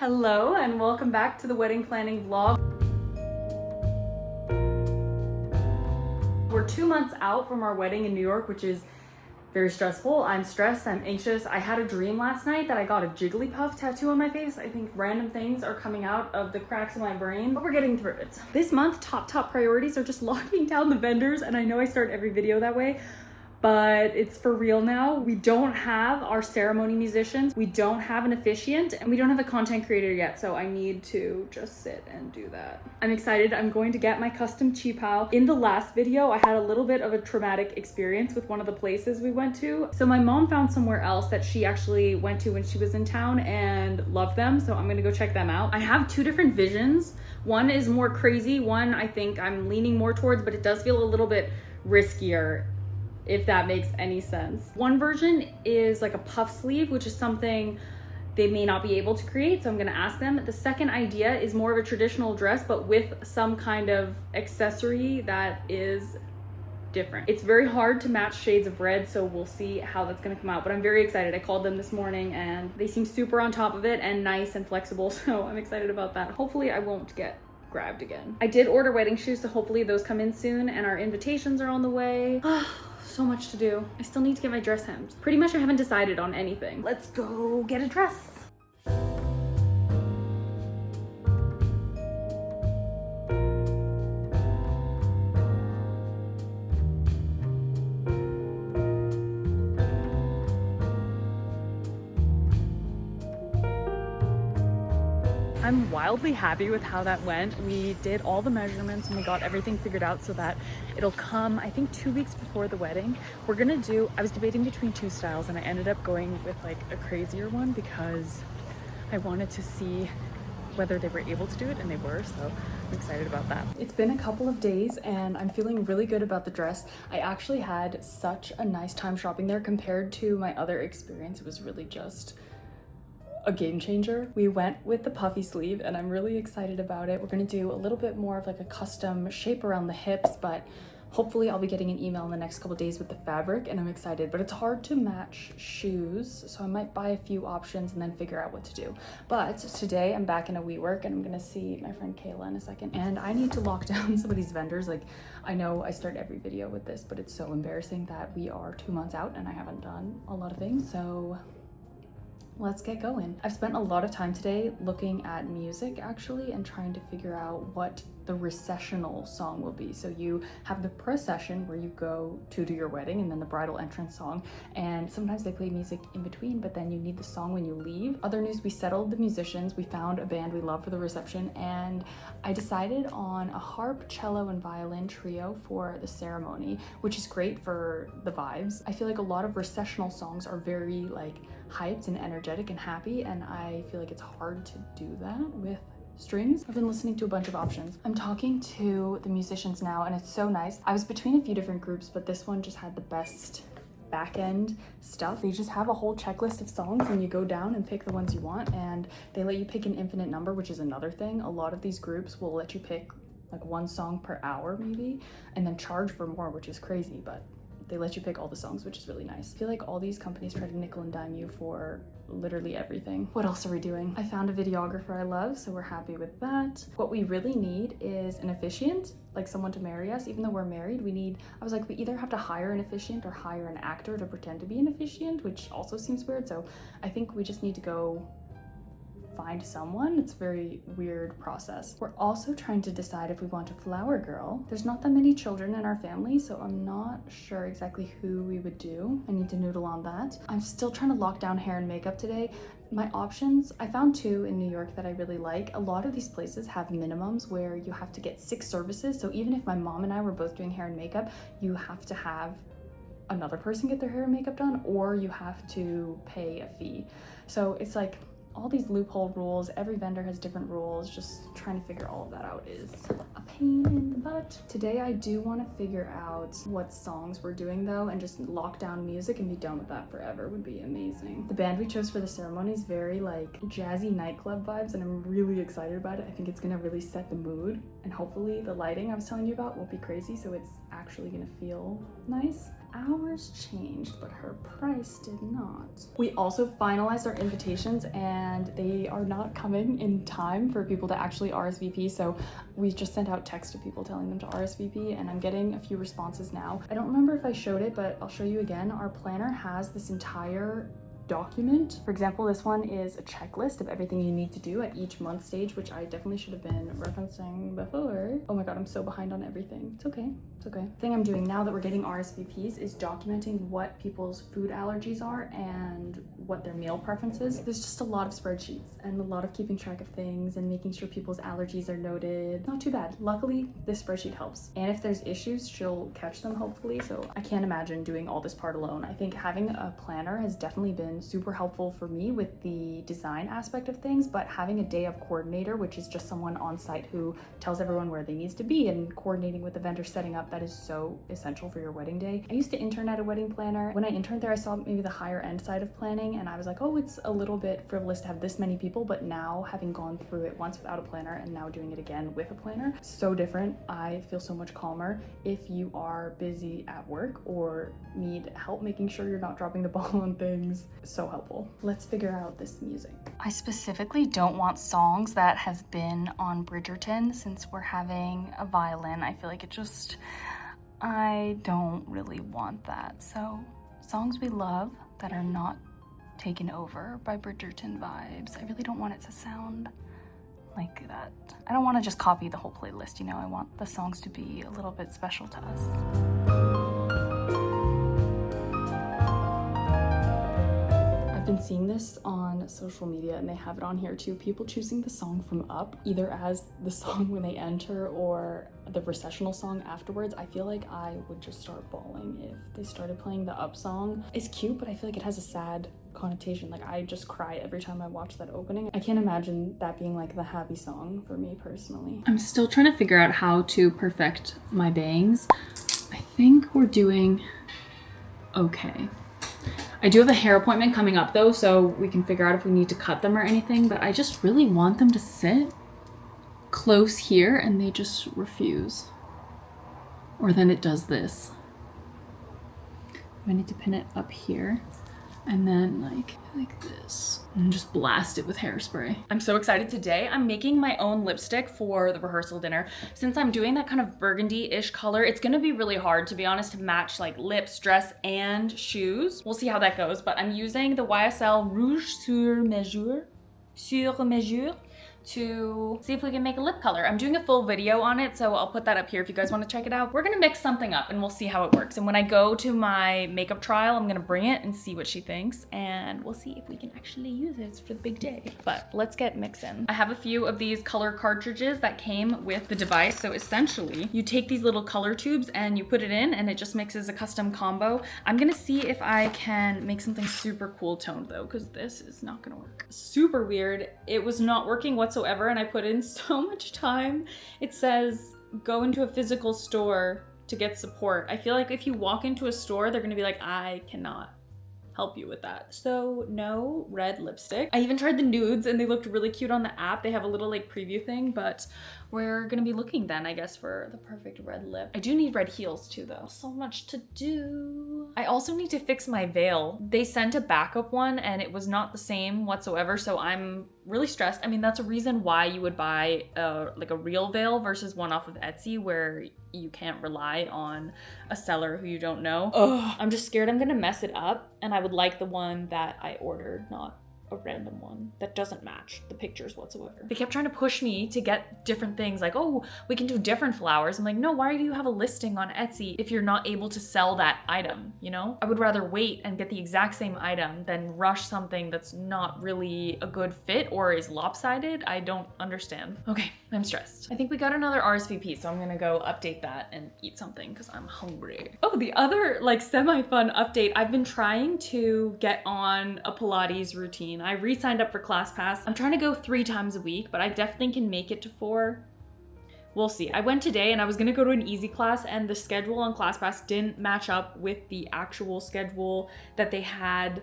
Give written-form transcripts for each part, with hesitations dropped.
Hello and welcome back to the wedding planning vlog. We're 2 months out from our wedding in New York, which is very stressful. I'm stressed, I'm anxious. I had a dream last night that I got a Jigglypuff tattoo on my face. I think random things are coming out of the cracks in my brain, but we're getting through it. This month, top priorities are just locking down the vendors, and I know I start every video that way, but it's for real now. We don't have our ceremony musicians, we don't have an officiant, and we don't have a content creator yet, so I need to just sit and do that. I'm excited. I'm going to get my custom cheapao. In the last video, I had a little bit of a traumatic experience with one of the places we went to. So my mom found somewhere else that she actually went to when she was in town and loved them, so I'm gonna go check them out. I have two different visions. One is more crazy, one I think I'm leaning more towards, but it does feel a little bit riskier, if that makes any sense. One version is like a puff sleeve, which is something they may not be able to create, so I'm gonna ask them. The second idea is more of a traditional dress, but with some kind of accessory that is different. It's very hard to match shades of red, so we'll see how that's gonna come out, but I'm very excited. I called them this morning and they seem super on top of it and nice and flexible, so I'm excited about that. Hopefully I won't get grabbed again. I did order wedding shoes, so hopefully those come in soon, and our invitations are on the way. So much to do. I still need to get my dress hemmed. Pretty much I haven't decided on anything. Let's go get a dress. I'm wildly happy with how that went. We did all the measurements and we got everything figured out so that it'll come, I think, 2 weeks before the wedding. We're gonna do, I was debating between two styles and I ended up going with like a crazier one because I wanted to see whether they were able to do it, and they were, so I'm excited about that. It's been a couple of days and I'm feeling really good about the dress. I actually had such a nice time shopping there compared to my other experience. It was really just a game changer. We went with the puffy sleeve and I'm really excited about it. We're gonna do a little bit more of like a custom shape around the hips, but hopefully I'll be getting an email in the next couple days with the fabric, and I'm excited. But it's hard to match shoes, so I might buy a few options and then figure out what to do. But today I'm back in a WeWork and I'm gonna see my friend Kayla in a second, and I need to lock down some of these vendors. Like, I know I start every video with this, but it's so embarrassing that we are 2 months out and I haven't done a lot of things, so let's get going. I've spent a lot of time today looking at music actually and trying to figure out what the recessional song will be. So you have the procession where you go to do your wedding, and then the bridal entrance song, and sometimes they play music in between, but then you need the song when you leave. Other news, we settled the musicians. We found a band we love for the reception, and I decided on a harp, cello, and violin trio for the ceremony, which is great for the vibes. I feel like a lot of recessional songs are very like hyped and energetic and happy, and I feel like it's hard to do that with strings. I've been listening to a bunch of options. I'm talking to the musicians now and it's so nice. I was between a few different groups, but this one just had the best back end stuff. They just have a whole checklist of songs and you go down and pick the ones you want, and they let you pick an infinite number, which is another thing. A lot of these groups will let you pick like one song per hour maybe, and then charge for more, which is crazy, but they let you pick all the songs, which is really nice. I feel like all these companies try to nickel and dime you for literally everything. What else are we doing? I found a videographer I love, so we're happy with that. What we really need is an officiant, like someone to marry us. Even though we're married, I was like, we either have to hire an officiant or hire an actor to pretend to be an officiant, which also seems weird. So I think we just need to go find someone. It's a very weird process. We're also trying to decide if we want a flower girl. There's not that many children in our family, so I'm not sure exactly who we would do. I need to noodle on that. I'm still trying to lock down hair and makeup today. My options, I found two in New York that I really like. A lot of these places have minimums where you have to get 6 services. So even if my mom and I were both doing hair and makeup, you have to have another person get their hair and makeup done, or you have to pay a fee. So it's like all these loophole rules. Every vendor has different rules. Just trying to figure all of that out is a pain in the butt. Today I do want to figure out what songs we're doing though, and just lock down music and be done with that forever would be amazing. The band we chose for the ceremony is very like jazzy nightclub vibes, and I'm really excited about it. I think it's gonna really set the mood, and hopefully the lighting I was telling you about won't be crazy, so it's actually gonna feel nice. Hours changed, but her price did not. We also finalized our invitations and they are not coming in time for people to actually RSVP. So we just sent out text to people telling them to RSVP, and I'm getting a few responses now. I don't remember if I showed it, but I'll show you again. Our planner has this entire document. For example, this one is a checklist of everything you need to do at each month stage, which I definitely should have been referencing before. Oh my god, I'm so behind on everything. It's okay. It's okay. The thing I'm doing now that we're getting RSVPs is documenting what people's food allergies are and what their meal preferences. There's just a lot of spreadsheets and a lot of keeping track of things and making sure people's allergies are noted. Not too bad. Luckily, this spreadsheet helps. And if there's issues, she'll catch them hopefully. So I can't imagine doing all this part alone. I think having a planner has definitely been super helpful for me with the design aspect of things, but having a day of coordinator, which is just someone on site who tells everyone where they need to be and coordinating with the vendor setting up, that is so essential for your wedding day. I used to intern at a wedding planner. When I interned there, I saw maybe the higher end side of planning and I was like, oh, it's a little bit frivolous to have this many people, but now having gone through it once without a planner and now doing it again with a planner, so different. I feel so much calmer. If you are busy at work or need help making sure you're not dropping the ball on things, so helpful. Let's figure out this music. I specifically don't want songs that have been on Bridgerton since we're having a violin. I feel like I don't really want that. So songs we love that are not taken over by Bridgerton vibes. I really don't want it to sound like that. I don't want to just copy the whole playlist, you know, I want the songs to be a little bit special to us. Been seeing this on social media and they have it on here too. People choosing the song from Up either as the song when they enter or the recessional song afterwards. I feel like I would just start bawling if they started playing the Up song. It's cute, but I feel like it has a sad connotation. Like I just cry every time I watch that opening. I can't imagine that being like the happy song for me personally. I'm still trying to figure out how to perfect my bangs. I think we're doing okay. I do have a hair appointment coming up though, so we can figure out if we need to cut them or anything, but I just really want them to sit close here and they just refuse. Or then it does this. I need to pin it up here and then like this and just blast it with hairspray. I'm so excited today. I'm making my own lipstick for the rehearsal dinner. Since I'm doing that kind of burgundy-ish color, it's gonna be really hard, to be honest, to match like lips, dress, and shoes. We'll see how that goes, but I'm using the YSL Rouge sur mesure to see if we can make a lip color. I'm doing a full video on it, so I'll put that up here if you guys want to check it out. We're gonna mix something up and we'll see how it works. And when I go to my makeup trial, I'm gonna bring it and see what she thinks, and we'll see if we can actually use it for the big day. But let's get mixing. I have a few of these color cartridges that came with the device. So essentially, you take these little color tubes and you put it in and it just mixes a custom combo. I'm gonna see if I can make something super cool toned though, because this is not gonna work. Super weird. It was not working whatsoever and I put in so much time. It says go into a physical store to get support. I feel like if you walk into a store, they're gonna be like, I cannot help you with that. So no red lipstick. I even tried the nudes and they looked really cute on the app. They have a little like preview thing, but we're gonna be looking then, I guess, for the perfect red lip. I do need red heels too though. So much to do. I also need to fix my veil. They sent a backup one and it was not the same whatsoever, so I'm really stressed. I mean, that's a reason why you would buy like a real veil versus one off of Etsy where you can't rely on a seller who you don't know. Ugh, I'm just scared I'm gonna mess it up, and I would like the one that I ordered, not a random one that doesn't match the pictures whatsoever. They kept trying to push me to get different things like, oh, we can do different flowers. I'm like, no, why do you have a listing on Etsy if you're not able to sell that item, you know? I would rather wait and get the exact same item than rush something that's not really a good fit or is lopsided. I don't understand. Okay, I'm stressed. I think we got another RSVP, so I'm gonna go update that and eat something because I'm hungry. Oh, the other like semi-fun update, I've been trying to get on a Pilates routine. I re-signed up for ClassPass. I'm trying to go 3 times a week, but I definitely can make it to 4. We'll see. I went today and I was gonna go to an easy class and the schedule on ClassPass didn't match up with the actual schedule that they had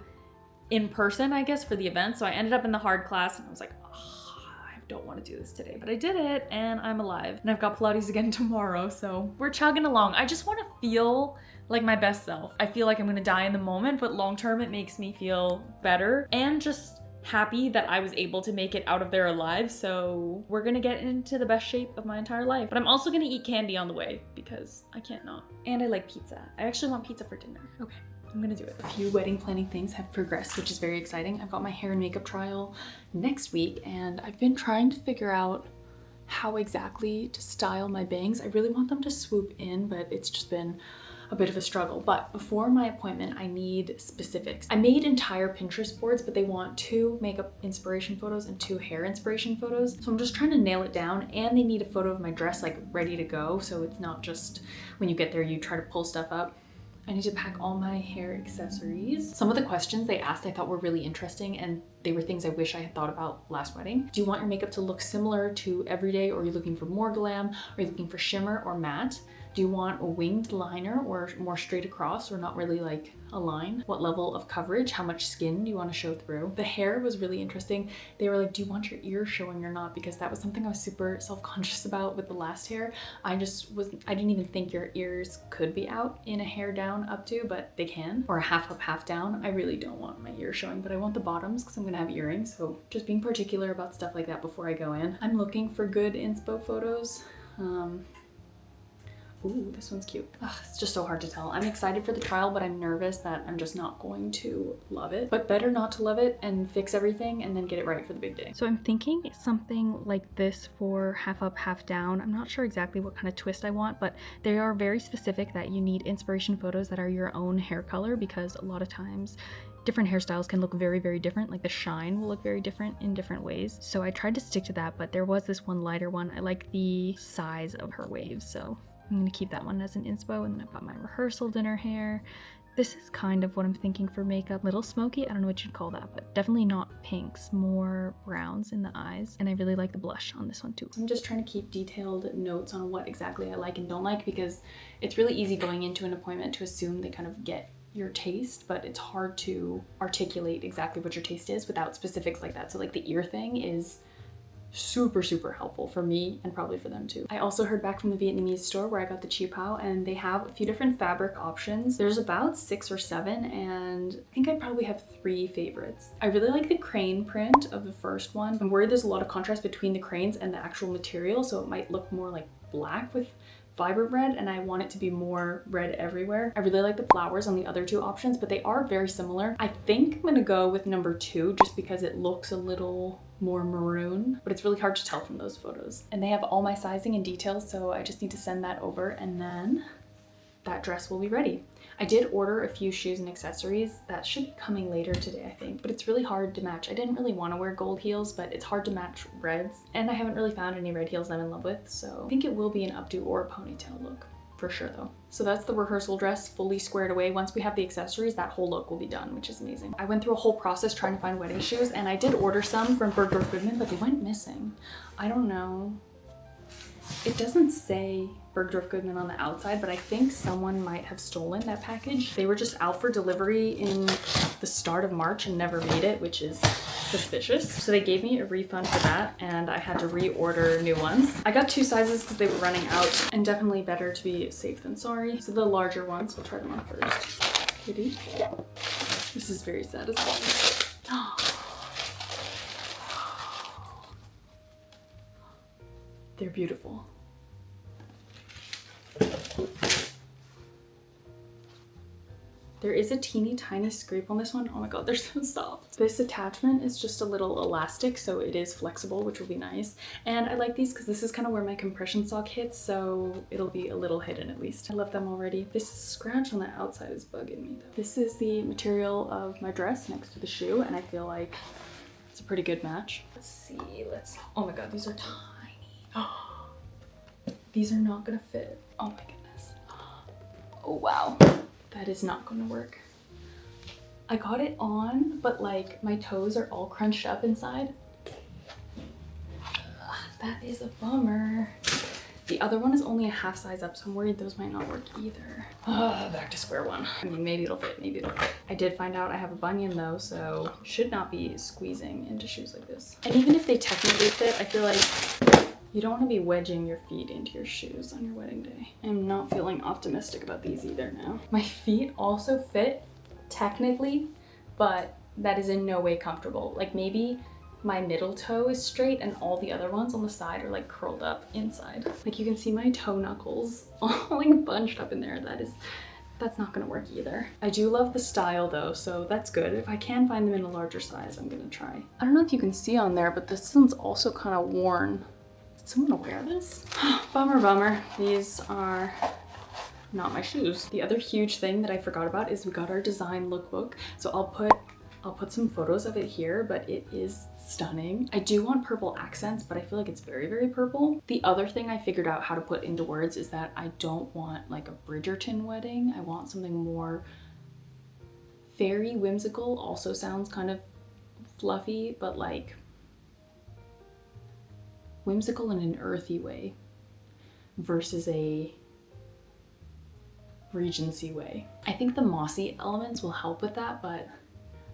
in person, I guess, for the event. So I ended up in the hard class and I was like, oh, I don't want to do this today, but I did it and I'm alive. And I've got Pilates again tomorrow, so we're chugging along. I just want to feel like my best self. I feel like I'm gonna die in the moment, but long term it makes me feel better and just happy that I was able to make it out of there alive. So we're gonna get into the best shape of my entire life. But I'm also gonna eat candy on the way because I can't not. And I like pizza. I actually want pizza for dinner. Okay, I'm gonna do it. A few wedding planning things have progressed, which is very exciting. I've got my hair and makeup trial next week, and I've been trying to figure out how exactly to style my bangs. I really want them to swoop in, but it's just been a bit of a struggle. But before my appointment, I need specifics. I made entire Pinterest boards, but they want 2 makeup inspiration photos and 2 hair inspiration photos. So I'm just trying to nail it down, and they need a photo of my dress like ready to go. So it's not just when you get there, you try to pull stuff up. I need to pack all my hair accessories. Some of the questions they asked I thought were really interesting, and they were things I wish I had thought about last wedding. Do you want your makeup to look similar to everyday, or are you looking for more glam? Are you looking for shimmer or matte? Do you want a winged liner or more straight across, or not really like a line? What level of coverage? How much skin do you want to show through? The hair was really interesting. They were like, do you want your ears showing or not? Because that was something I was super self-conscious about with the last hair. I didn't even think your ears could be out in a hair down up to, but they can. Or a half up, half down. I really don't want my ears showing, but I want the bottoms because I'm gonna have earrings. So just being particular about stuff like that before I go in. I'm looking for good inspo photos. Ooh, this one's cute. Ugh, it's just so hard to tell. I'm excited for the trial, but I'm nervous that I'm just not going to love it. But better not to love it and fix everything and then get it right for the big day. So I'm thinking something like this for half up, half down. I'm not sure exactly what kind of twist I want, but they are very specific that you need inspiration photos that are your own hair color, because a lot of times different hairstyles can look very, very different. Like the shine will look very different in different ways. So I tried to stick to that, but there was this one lighter one. I like the size of her waves, so I'm gonna keep that one as an inspo. And then I've got my rehearsal dinner hair. This is kind of what I'm thinking for makeup. Little smoky, I don't know what you'd call that, but definitely not pinks, more browns in the eyes. And I really like the blush on this one too. I'm just trying to keep detailed notes on what exactly I like and don't like, because it's really easy going into an appointment to assume they kind of get your taste, but it's hard to articulate exactly what your taste is without specifics like that. So like the ear thing is super, super helpful for me and probably for them too. I also heard back from the Vietnamese store where I got the chi pao, and they have a few different fabric options. There's about 6 or 7, and I think I probably have 3 favorites. I really like the crane print of the first one. I'm worried there's a lot of contrast between the cranes and the actual material, so it might look more like black with vibrant red, and I want it to be more red everywhere. I really like the flowers on the other 2 options, but they are very similar. I think I'm gonna go with number 2 just because it looks a little more maroon, but it's really hard to tell from those photos. And they have all my sizing and details, so I just need to send that over, and then that dress will be ready. I did order a few shoes and accessories that should be coming later today, I think, but it's really hard to match. I didn't really want to wear gold heels, but it's hard to match reds, and I haven't really found any red heels I'm in love with, so I think it will be an updo or a ponytail look. For sure though. So that's the rehearsal dress fully squared away. Once we have the accessories, that whole look will be done, which is amazing. I went through a whole process trying to find wedding shoes, and I did order some from Bergdorf Goodman, but they went missing. I don't know. It doesn't say Bergdorf Goodman on the outside, but I think someone might have stolen that package. They were just out for delivery in the start of March and never made it, which is suspicious. So they gave me a refund for that, and I had to reorder new ones. I got 2 sizes because they were running out, and definitely better to be safe than sorry. So the larger ones, we'll try them on first. Kitty. This is very satisfying. They're beautiful. There is a teeny tiny scrape on this one. Oh my god, they're so soft. This attachment is just a little elastic, so it is flexible, which will be nice. And I like these because this is kind of where my compression sock hits, so it'll be a little hidden at least. I love them already. This scratch on the outside is bugging me though. This is the material of my dress next to the shoe, and I feel like it's a pretty good match. Let's see. Oh my god, these are tiny. These are not gonna fit. Oh my goodness. Oh wow. That is not gonna work. I got it on, but like my toes are all crunched up inside. That is a bummer. The other one is only a half size up, so I'm worried those might not work either. Back to square one. I mean, maybe it'll fit, maybe it'll fit. I did find out I have a bunion though, so should not be squeezing into shoes like this. And even if they technically fit, I feel like You don't want to be wedging your feet into your shoes on your wedding day. I'm not feeling optimistic about these either now. My feet also fit technically, but that is in no way comfortable. Like maybe my middle toe is straight and all the other ones on the side are like curled up inside. Like you can see my toe knuckles all like bunched up in there. That's not gonna work either. I do love the style though, so that's good. If I can find them in a larger size, I'm gonna try. I don't know if you can see on there, but this one's also kind of worn. Did someone wear this? Bummer, bummer. These are not my shoes. The other huge thing that I forgot about is we got our design lookbook. So I'll put some photos of it here, but it is stunning. I do want purple accents, but I feel like it's very, very purple. The other thing I figured out how to put into words is that I don't want like a Bridgerton wedding. I want something more fairy whimsical. Also sounds kind of fluffy, but like whimsical in an earthy way versus a Regency way. I think the mossy elements will help with that, but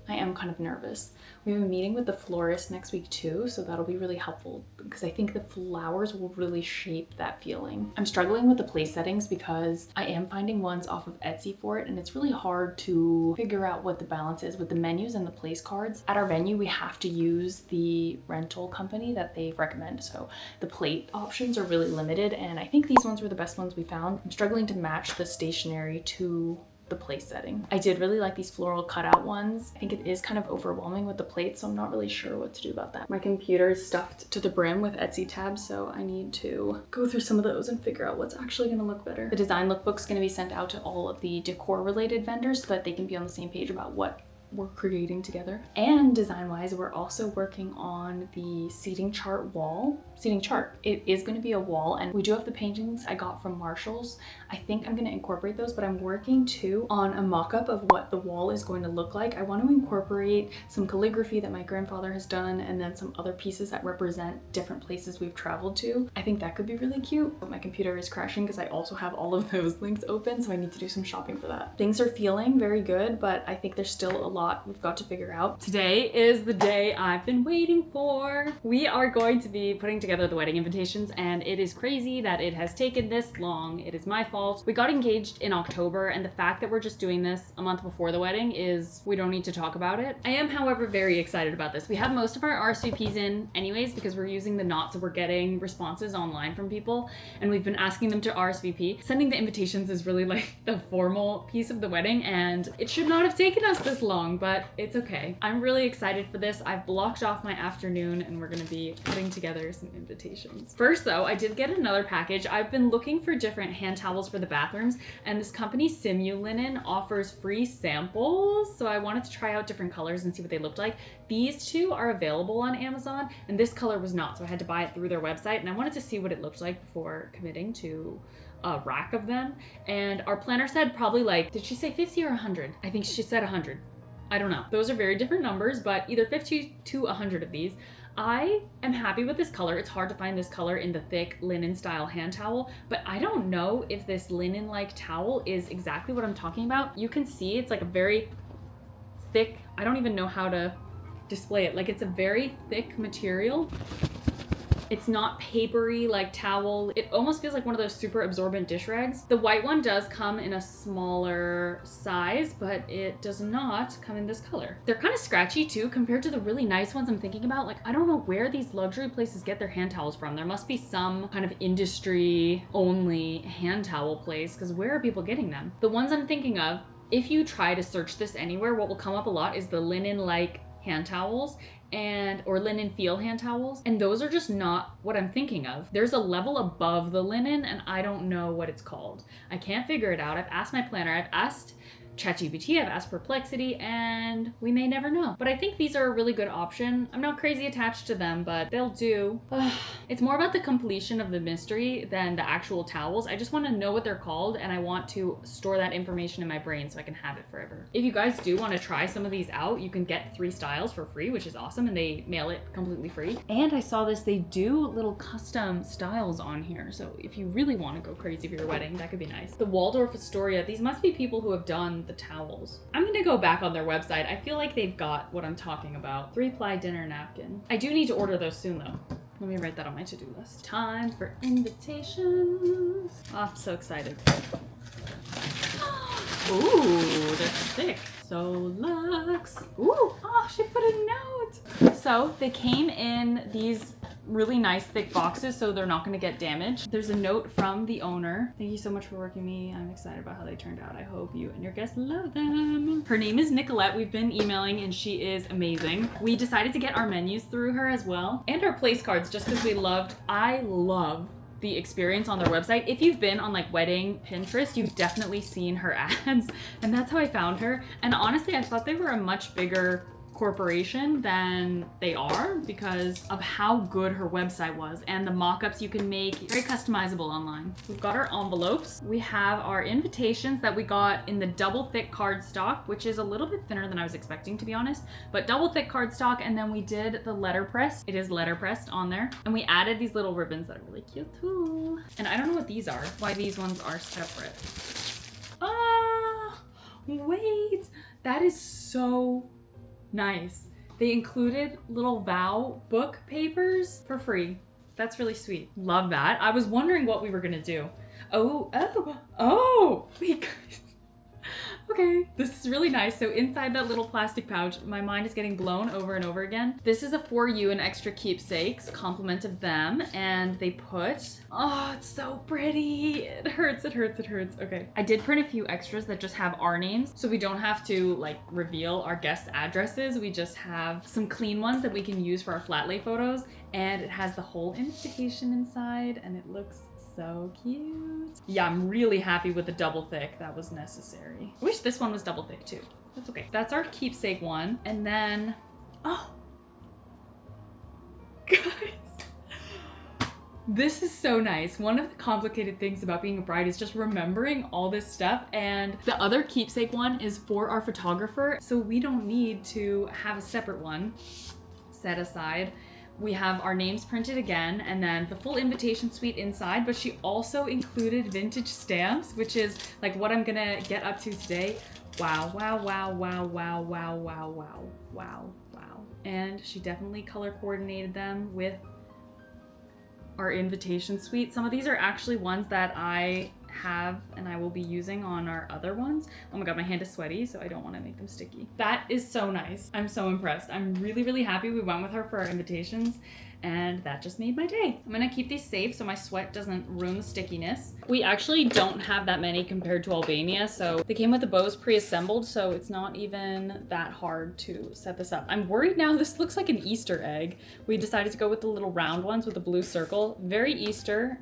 I am kind of nervous. We have a meeting with the florist next week too, so that'll be really helpful because I think the flowers will really shape that feeling. I'm struggling with the place settings because I am finding ones off of Etsy for it, and it's really hard to figure out what the balance is with the menus and the place cards. At our venue, we have to use the rental company that they recommend, so the plate options are really limited, and I think these ones were the best ones we found. I'm struggling to match the stationery to the place setting. I did really like these floral cutout ones. I think it is kind of overwhelming with the plates, so I'm not really sure what to do about that. My computer is stuffed to the brim with Etsy tabs, so I need to go through some of those and figure out what's actually gonna look better. The design lookbook's gonna be sent out to all of the decor related vendors so that they can be on the same page about what we're creating together. And design-wise, we're also working on the seating chart. It is going to be a wall, and we do have the paintings I got from Marshall's. I think I'm going to incorporate those, but I'm working too on a mock-up of what the wall is going to look like. I want to incorporate some calligraphy that my grandfather has done, and then some other pieces that represent different places we've traveled to. I think that could be really cute. But my computer is crashing because I also have all of those links open, so I need to do some shopping for that. Things are feeling very good, but I think there's still a lot we've got to figure out. Today is the day I've been waiting for. We are going to be putting together the wedding invitations, and it is crazy that it has taken this long. It is my fault. We got engaged in October, and the fact that we're just doing this a month before the wedding is we don't need to talk about it. I am, however, very excited about this. We have most of our RSVPs in anyways because we're using the Knot, so we're getting responses online from people, and we've been asking them to RSVP. Sending the invitations is really like the formal piece of the wedding, and it should not have taken us this long, but it's okay. I'm really excited for this. I've blocked off my afternoon and we're gonna be putting together some invitations. First though, I did get another package. I've been looking for different hand towels for the bathrooms, and this company Simulinen offers free samples. So I wanted to try out different colors and see what they looked like. These two are available on Amazon, and this color was not, so I had to buy it through their website, and I wanted to see what it looked like before committing to a rack of them. And our planner said probably like, did she say 50 or 100? I think she said 100. I don't know. Those are very different numbers, but either 50 to 100 of these. I am happy with this color. It's hard to find this color in the thick linen style hand towel, but I don't know if this linen-like towel is exactly what I'm talking about. You can see it's like a very thick, I don't even know how to display it. Like it's a very thick material. It's not papery like towel. It almost feels like one of those super absorbent dish rags. The white one does come in a smaller size, but it does not come in this color. They're kind of scratchy too compared to the really nice ones I'm thinking about. Like, I don't know where these luxury places get their hand towels from. There must be some kind of industry only hand towel place, because where are people getting them? The ones I'm thinking of, if you try to search this anywhere, what will come up a lot is the linen-like hand towels or linen feel hand towels, and those are just not what I'm thinking of. There's a level above the linen and I don't know what it's called. I can't figure it out. I've asked my planner, I've asked ChatGPT, I've asked Perplexity, and we may never know. But I think these are a really good option. I'm not crazy attached to them, but they'll do. It's more about the completion of the mystery than the actual towels. I just want to know what they're called, and I want to store that information in my brain so I can have it forever. If you guys do want to try some of these out, you can get 3 styles for free, which is awesome, and they mail it completely free. And I saw this, they do little custom styles on here, so if you really want to go crazy for your wedding, that could be nice. The Waldorf Astoria, these must be people who have done the towels. I'm gonna go back on their website. I feel like they've got what I'm talking about. 3-ply dinner napkin. I do need to order those soon though. Let me write that on my to-do list. Time for invitations. Oh, I'm so excited. Ooh, they're thick. So luxe. Ooh, oh, she put a note. So they came in these really nice thick boxes, so they're not going to get damaged. There's a note from the owner. Thank you so much for working me. I'm excited about how they turned out. I hope you and your guests love them. Her name is Nicolette. We've been emailing and she is amazing. We decided to get our menus through her as well, and our place cards, just because I love the experience on their website. If you've been on like wedding Pinterest, you've definitely seen her ads, and that's how I found her. And honestly, I thought they were a much bigger corporation than they are because of how good her website was and the mock-ups you can make. Very customizable online. We've got our envelopes. We have our invitations that we got in the double thick cardstock, which is a little bit thinner than I was expecting, to be honest, but double thick cardstock. And then we did the letterpress. It is letterpressed on there. And we added these little ribbons that are really cute too. And I don't know what these are, why these ones are separate. Ah, wait, that is so nice. They included little vow book papers for free. That's really sweet. Love that. I was wondering what we were gonna do. Oh, wait, guys. Okay, this is really nice. So inside that little plastic pouch, my mind is getting blown over and over again. This is a for you and extra keepsakes, compliment of them. And they put, oh, it's so pretty. It hurts, it hurts, it hurts. Okay, I did print a few extras that just have our names, so we don't have to like reveal our guest addresses. We just have some clean ones that we can use for our flat lay photos. And it has the whole invitation inside and it looks so cute. Yeah, I'm really happy with the double thick. That was necessary. I wish this one was double thick too. That's okay. That's our keepsake one. And then, oh, guys, this is so nice. One of the complicated things about being a bride is just remembering all this stuff. And the other keepsake one is for our photographer, so we don't need to have a separate one set aside. We have our names printed again, and then the full invitation suite inside, but she also included vintage stamps, which is like what I'm gonna get up to today. Wow, wow, wow, wow, wow, wow, wow, wow, wow, wow. And she definitely color coordinated them with our invitation suite. Some of these are actually ones that I have and I will be using on our other ones. Oh my god, my hand is sweaty, so I don't want to make them sticky. That is so nice. I'm so impressed. I'm really, really happy we went with her for our invitations, and that just made my day. I'm gonna keep these safe so my sweat doesn't ruin the stickiness. We actually don't have that many compared to Albania, so they came with the bows pre-assembled, so it's not even that hard to set this up. I'm worried now, this looks like an Easter egg. We decided to go with the little round ones with the blue circle. Very Easter.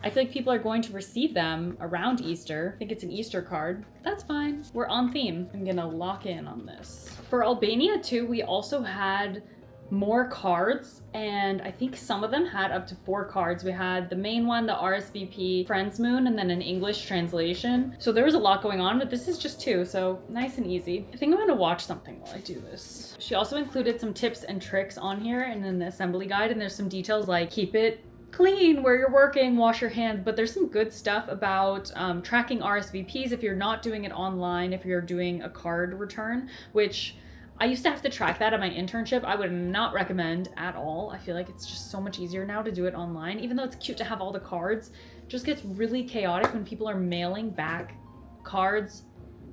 I feel like people are going to receive them around Easter. I think it's an Easter card. That's fine. We're on theme. I'm gonna lock in on this. For Albania too, we also had more cards, and I think some of them had up to 4 cards. We had the main one, the RSVP, Friends Moon, and then an English translation. So there was a lot going on, but this is just 2, so nice and easy. I think I'm gonna watch something while I do this. She also included some tips and tricks on here and in the assembly guide, and there's some details like keep it clean where you're working, wash your hands, but there's some good stuff about tracking RSVPs if you're not doing it online, if you're doing a card return, which I used to have to track that at my internship. I would not recommend at all. I feel like it's just so much easier now to do it online. Even though it's cute to have all the cards, it just gets really chaotic when people are mailing back cards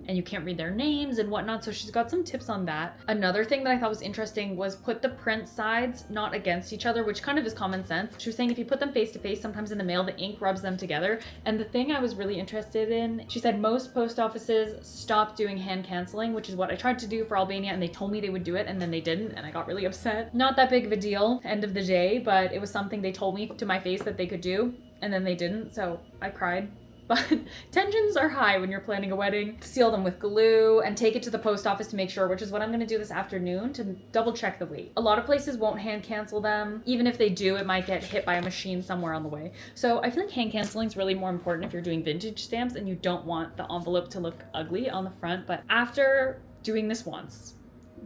and you can't read their names and whatnot. So she's got some tips on that. Another thing that I thought was interesting was put the print sides not against each other, which kind of is common sense. She was saying if you put them face to face, sometimes in the mail, the ink rubs them together. And the thing I was really interested in, she said most post offices stopped doing hand canceling, which is what I tried to do for Albania, and they told me they would do it and then they didn't, and I got really upset. Not that big of a deal, end of the day, but it was something they told me to my face that they could do, and then they didn't, so I cried. But tensions are high when you're planning a wedding. Seal them with glue and take it to the post office to make sure, which is what I'm gonna do this afternoon to double check the weight. A lot of places won't hand cancel them. Even if they do, it might get hit by a machine somewhere on the way. So I feel like hand canceling is really more important if you're doing vintage stamps and you don't want the envelope to look ugly on the front. But after doing this once,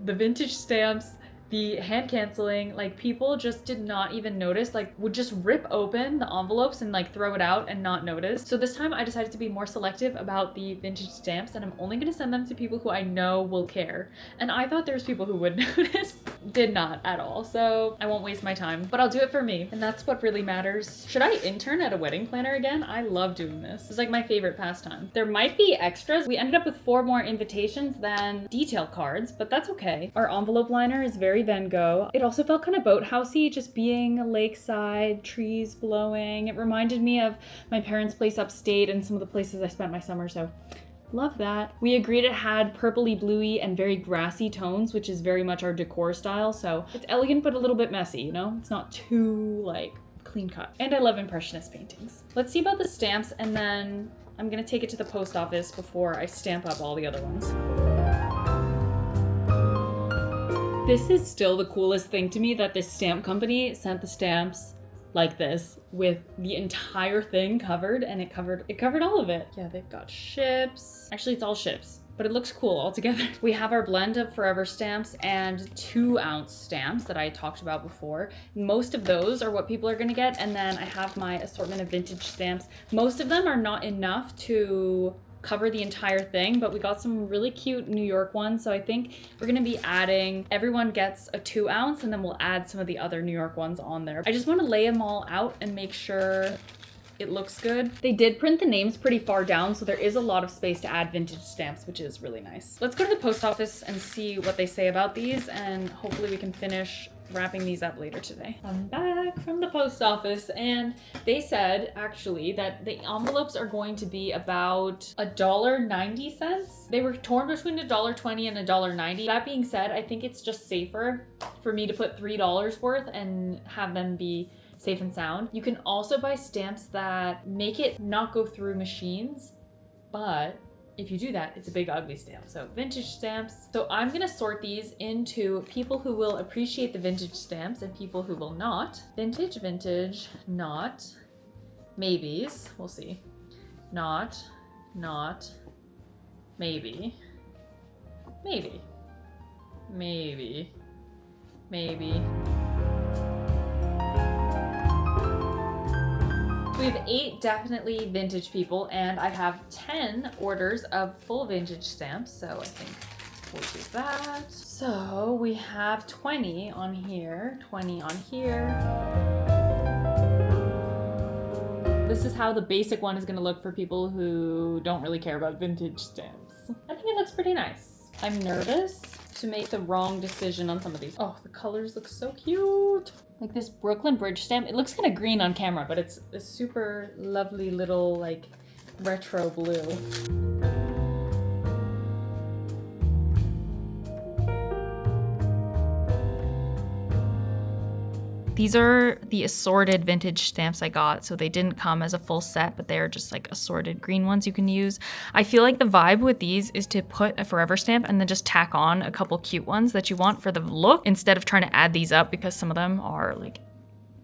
the vintage stamps the hand canceling, like people just did not even notice, like would just rip open the envelopes and like throw it out and not notice. So this time I decided to be more selective about the vintage stamps, and I'm only gonna send them to people who I know will care. And I thought there's people who would notice. Did not at all. So I won't waste my time, but I'll do it for me. And that's what really matters. Should I intern at a wedding planner again? I love doing this. It's like my favorite pastime. There might be extras. We ended up with 4 more invitations than detail cards, but that's okay. Our envelope liner is very Van Gogh. It also felt kind of boathousey, just being a lakeside, trees blowing. It reminded me of my parents' place upstate and some of the places I spent my summer, so love that. We agreed it had purpley bluey and very grassy tones, which is very much our decor style. So it's elegant, but a little bit messy, you know? It's not too like clean cut. And I love impressionist paintings. Let's see about the stamps, and then I'm gonna take it to the post office before I stamp up all the other ones. This is still the coolest thing to me, that this stamp company sent the stamps like this with the entire thing covered, and it covered all of it. Yeah, they've got ships. Actually, it's all ships, but it looks cool all together. We have our blend of forever stamps and 2-ounce stamps that I talked about before. Most of those are what people are gonna get, and then I have my assortment of vintage stamps. Most of them are not enough to cover the entire thing, but we got some really cute New York ones, so I think we're gonna be adding, everyone gets a 2-ounce, and then we'll add some of the other New York ones on there. I just want to lay them all out and make sure it looks good. They did print the names pretty far down, so there is a lot of space to add vintage stamps, which is really nice. Let's go to the post office and see what they say about these, and hopefully we can finish wrapping these up later today. I'm back from the post office, and they said actually that the envelopes are going to be about $1.90. They were torn between $1.20 and $1.90. That being said, I think it's just safer for me to put $3 worth and have them be safe and sound. You can also buy stamps that make it not go through machines, but if you do that, it's a big ugly stamp. So vintage stamps. So I'm gonna sort these into people who will appreciate the vintage stamps and people who will not. Vintage, vintage, not, maybes, we'll see. Not, maybe, maybe, maybe, maybe. We have 8 definitely vintage people, and I have 10 orders of full vintage stamps, so I think we'll do that. So we have 20 on here, 20 on here. This is how the basic one is gonna look for people who don't really care about vintage stamps. I think it looks pretty nice. I'm nervous to make the wrong decision on some of these. Oh, the colors look so cute. Like this Brooklyn Bridge stamp, it looks kind of green on camera, but it's a super lovely little like retro blue. These are the assorted vintage stamps I got. So they didn't come as a full set, but they are just like assorted green ones you can use. I feel like the vibe with these is to put a forever stamp and then just tack on a couple cute ones that you want for the look instead of trying to add these up, because some of them are like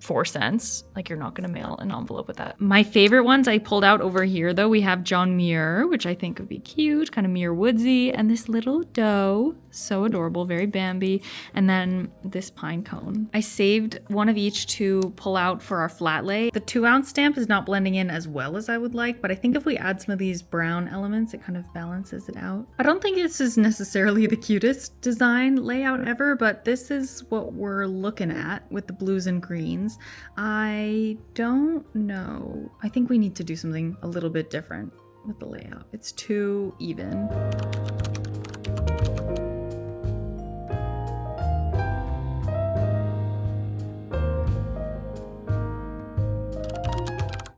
4 cents. Like you're not gonna mail an envelope with that. My favorite ones I pulled out over here though. We have John Muir, which I think would be cute, kind of Muir woodsy, and this little doe, so adorable, very Bambi, and then this pine cone. I saved one of each to pull out for our flat lay. The 2-ounce stamp is not blending in as well as I would like, but I think if we add some of these brown elements, it kind of balances it out. I don't think this is necessarily the cutest design layout ever, but this is what we're looking at with the blues and greens. I don't know. I think we need to do something a little bit different with the layout. It's too even.